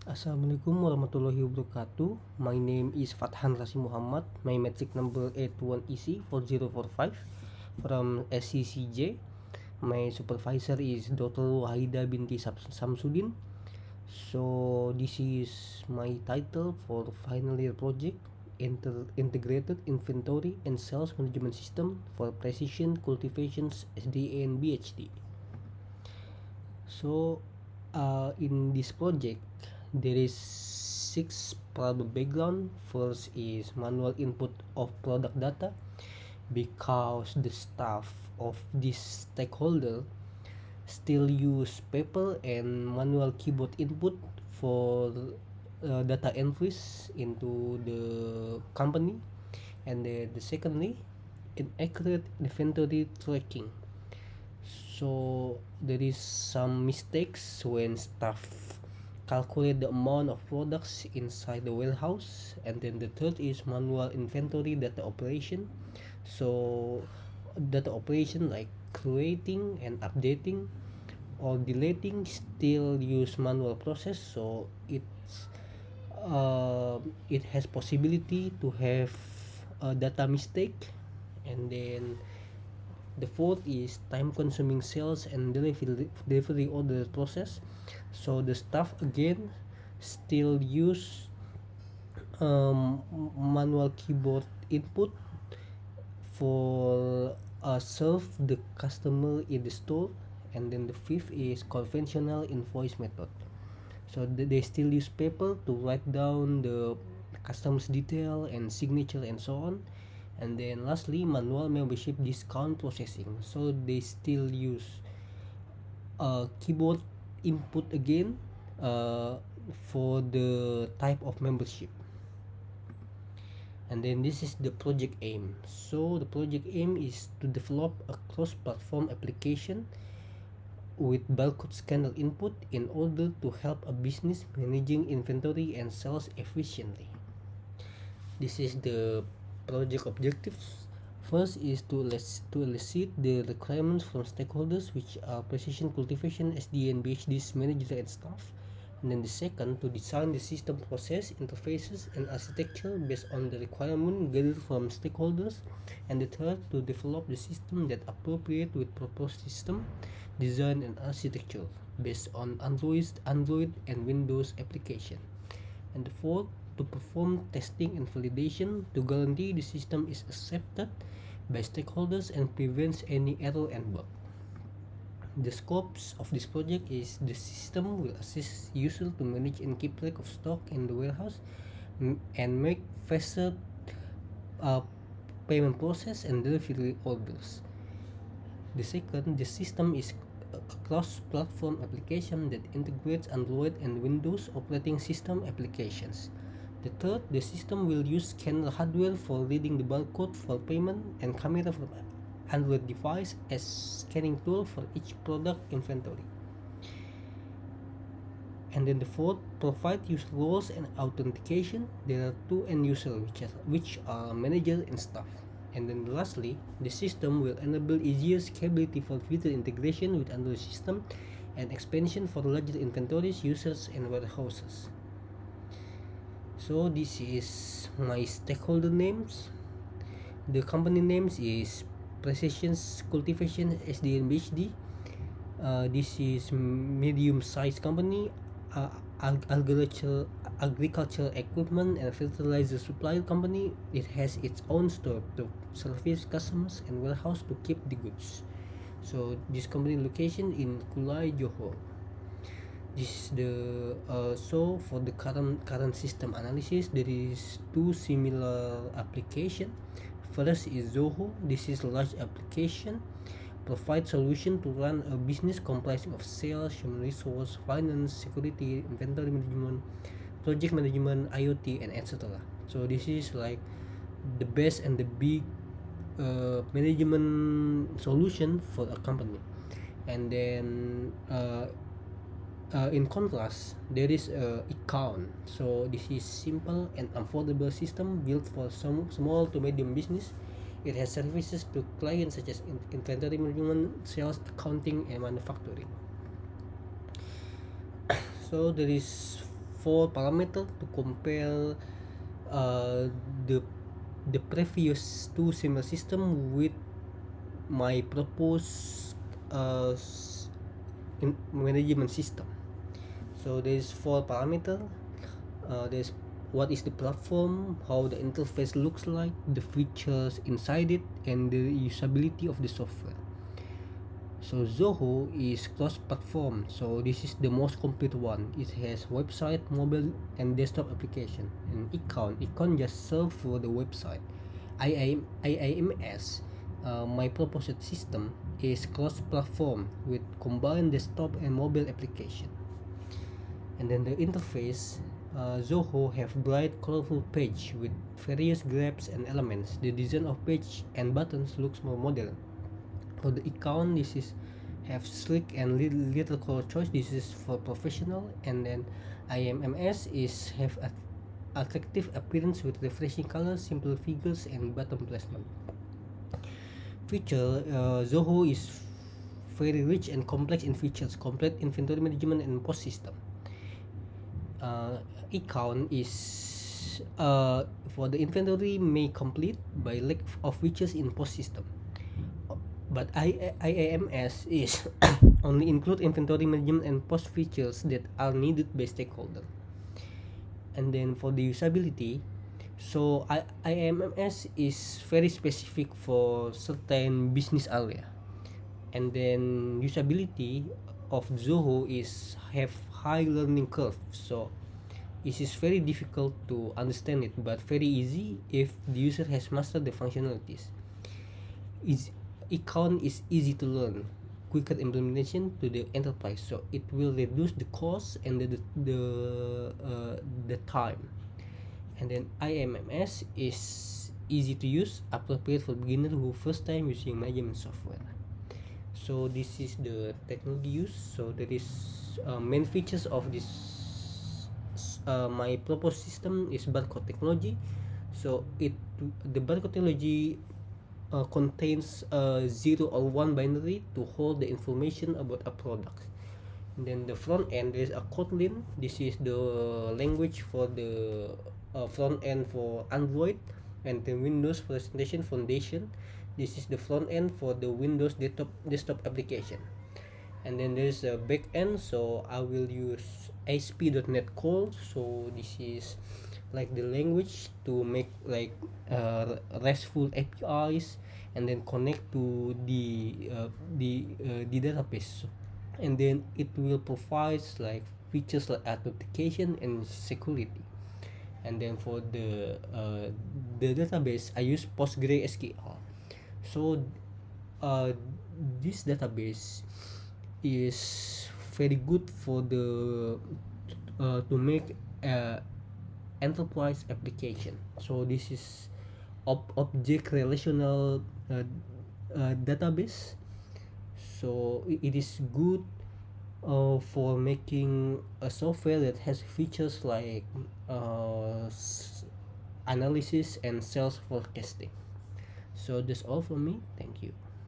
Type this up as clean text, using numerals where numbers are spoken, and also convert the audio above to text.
Assalamualaikum warahmatullahi wabarakatuh. My name is Fathan Rasim Muhammad. My metric number 81EC4045 from SCCJ. My supervisor is Dr. Wahida binti Samsudin. So this is my title for final year project, integrated inventory and sales management system for precision cultivations SDA and BHD. So in this project there is 6 problem background. First is manual input of product data, because the staff of this stakeholder still use paper and manual keyboard input for data entries into the company. And the secondly, inaccurate inventory tracking. So there is some mistakes when staff calculate the amount of products inside the warehouse. And then the third is manual inventory data operation. So data operation like creating and updating or deleting still use manual process, so it has possibility to have a data mistake. And then the fourth is time consuming sales and delivery order process. So the staff again still use manual keyboard input for serve the customer in the store. And then the fifth is conventional invoice method. So they still use paper to write down the customer's detail and signature and so on. And then lastly, manual membership discount processing. So they still use keyboard input again for the type of membership. And then this is the project aim. So the project aim is to develop a cross-platform application with barcode scanner input in order to help a business managing inventory and sales efficiently. This is the project objectives. First is to elicit the requirements from stakeholders, which are precision cultivation, SD and BHD's manager and staff. And then the second, to design the system process, interfaces and architecture based on the requirement gathered from stakeholders. And the third, to develop the system that appropriate with proposed system design and architecture based on Android and Windows application. And the fourth, to perform testing and validation to guarantee the system is accepted by stakeholders and prevents any error and bug. The scopes of this project is the system will assist user to manage and keep track of stock in the warehouse and make faster payment process and delivery orders. The second, the system is a cross-platform application that integrates Android and Windows operating system applications. The third, the system will use scanner hardware for reading the barcode for payment and camera from Android device as scanning tool for each product inventory. And then the fourth, provide user roles and authentication. There are two end users which are manager and staff. And then lastly, the system will enable easier scalability for future integration with Android system and expansion for larger inventories, users and warehouses. So this is my stakeholder names. The company names is Precision Cultivation SD and BHD. This is medium-sized company, agricultural equipment and fertilizer supply company. It has its own store to service customers and warehouse to keep the goods. So this company location in Kulai, Johor. This is the so for the current system analysis, there is two similar application. First is Zoho. This is a large application, provide solution to run a business comprising of sales, human resource, finance, security, inventory management, project management, IoT, and etc. So this is like the best and the big management solution for a company. And then in contrast, there is account. So this is simple and affordable system built for some small to medium business. It has services to clients such as inventory management, sales, accounting, and manufacturing. So there is four parameters to compare uh, the the previous two similar system with my proposed management system. So there's four parameter. There's what is the platform, how the interface looks like, the features inside it, and the usability of the software. So Zoho is cross-platform, so this is the most complete one. It has website, mobile, and desktop application. And Econ just serve for the website. IAMS, my proposed system, is cross-platform with combined desktop and mobile application. And then the interface, Zoho have bright colorful page with various graphs and elements. The design of page and buttons looks more modern. For the Econ, this is have sleek and little color choice. This is for professional. And then IMMS is have attractive appearance with refreshing colors, simple figures, and button placement. Feature, Zoho is very rich and complex in features, complete inventory management and post system. Econ is for the inventory may complete by lack of features in post system, but IAMS is only include inventory management and post features that are needed by stakeholder. And then for the usability, so IAMS is very specific for certain business area. And then usability of Zoho is have high learning curve, so it is very difficult to understand it, but very easy if the user has mastered the functionalities. Is Econ is easy to learn, quicker implementation to the enterprise, so it will reduce the cost and the time. And then IMMS is easy to use, appropriate for beginner who first time using management software. So this is the technology use. So there is main features of this my proposed system is barcode technology. So the barcode technology contains a 0 or 1 binary to hold the information about a product. And then the front end, there is a Kotlin. This is the language for the front end for Android. And the Windows Presentation Foundation, this is the front end for the Windows desktop application. And then there's a back end, so I will use ASP.NET Core. So this is like the language to make like RESTful APIs and then connect to the database. And then it will provide like features like authentication and security. And then for the database, I use PostgreSQL. So this database is very good for the to make enterprise application. So this is object relational database. So it is good for making a software that has features like analysis and sales forecasting. So that's all from me. Thank you.